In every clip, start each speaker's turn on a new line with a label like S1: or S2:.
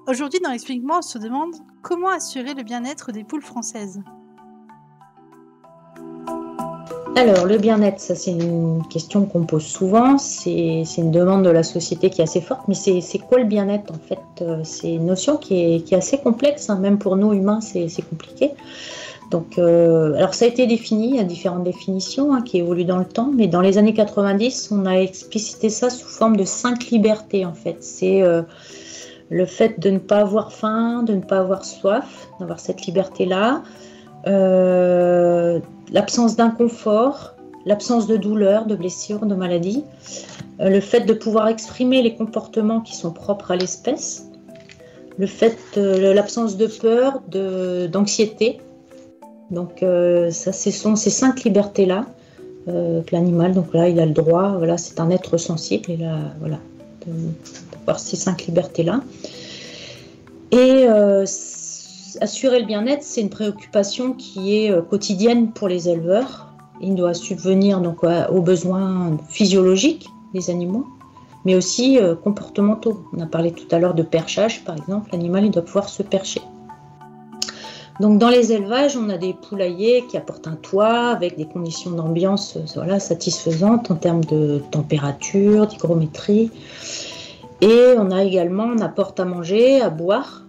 S1: Aujourd'hui, dans Explique-moi, on se demande comment assurer le bien-être des poules françaises.
S2: Alors, le bien-être, ça c'est une question qu'on pose souvent, c'est une demande de la société qui est assez forte, mais c'est quoi le bien-être en fait? C'est une notion qui est assez complexe, hein, même pour nous humains c'est compliqué. Donc, alors ça a été défini, il y a différentes définitions qui évoluent dans le temps, mais dans les années 90, on a explicité ça sous forme de 5 libertés en fait. C'est le fait de ne pas avoir faim, de ne pas avoir soif, d'avoir cette liberté-là. L'absence d'inconfort, l'absence de douleur, de blessures, de maladies, le fait de pouvoir exprimer les comportements qui sont propres à l'espèce, le fait l'absence de peur, d'anxiété. Donc ça, ce sont ces 5 libertés-là que l'animal, donc là, il a le droit, voilà, c'est un être sensible, il a, voilà, d'avoir ces 5 libertés-là. Et assurer le bien-être, c'est une préoccupation qui est quotidienne pour les éleveurs. Il doit subvenir donc aux besoins physiologiques des animaux, mais aussi comportementaux. On a parlé tout à l'heure de perchage, par exemple. L'animal, il doit pouvoir se percher. Donc dans les élevages, on a des poulaillers qui apportent un toit avec des conditions d'ambiance voilà, satisfaisantes en termes de température, d'hygrométrie. Et on apporte à manger, à boire,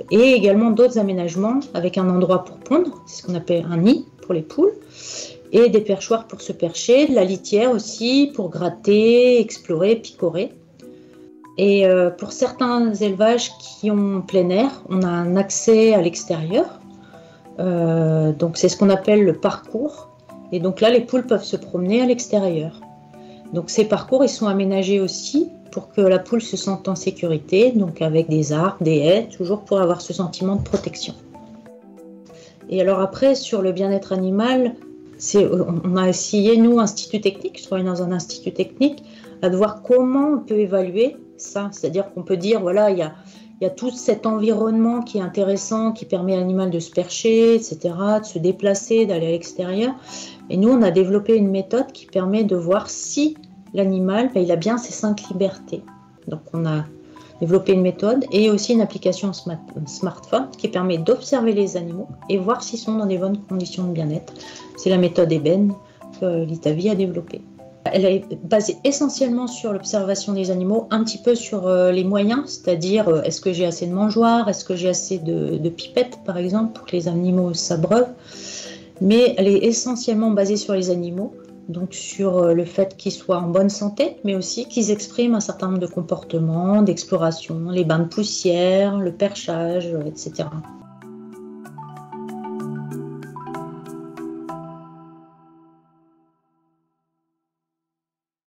S2: et également d'autres aménagements avec un endroit pour pondre, c'est ce qu'on appelle un nid pour les poules, et des perchoirs pour se percher, de la litière aussi pour gratter, explorer, picorer. Et pour certains élevages qui ont plein air, on a un accès à l'extérieur, donc c'est ce qu'on appelle le parcours, et donc là les poules peuvent se promener à l'extérieur. Donc ces parcours, ils sont aménagés aussi pour que la poule se sente en sécurité, donc avec des arbres, des haies, toujours pour avoir ce sentiment de protection. Et alors après, sur le bien-être animal, on a essayé, nous, Institut Technique, je travaille dans un institut technique, à voir comment on peut évaluer ça. C'est-à-dire qu'on peut dire, voilà, il y a tout cet environnement qui est intéressant, qui permet à l'animal de se percher, etc., de se déplacer, d'aller à l'extérieur. Et nous, on a développé une méthode qui permet de voir si l'animal, il a bien ces 5 libertés. Donc on a développé une méthode et aussi une application smartphone qui permet d'observer les animaux et voir s'ils sont dans des bonnes conditions de bien-être. C'est la méthode Eben que l'Itavi a développée. Elle est basée essentiellement sur l'observation des animaux, un petit peu sur les moyens, c'est-à-dire est-ce que j'ai assez de mangeoires, est-ce que j'ai assez de pipettes par exemple pour que les animaux s'abreuvent. Mais elle est essentiellement basée sur les animaux, donc sur le fait qu'ils soient en bonne santé, mais aussi qu'ils expriment un certain nombre de comportements, d'exploration, les bains de poussière, le perchage, etc.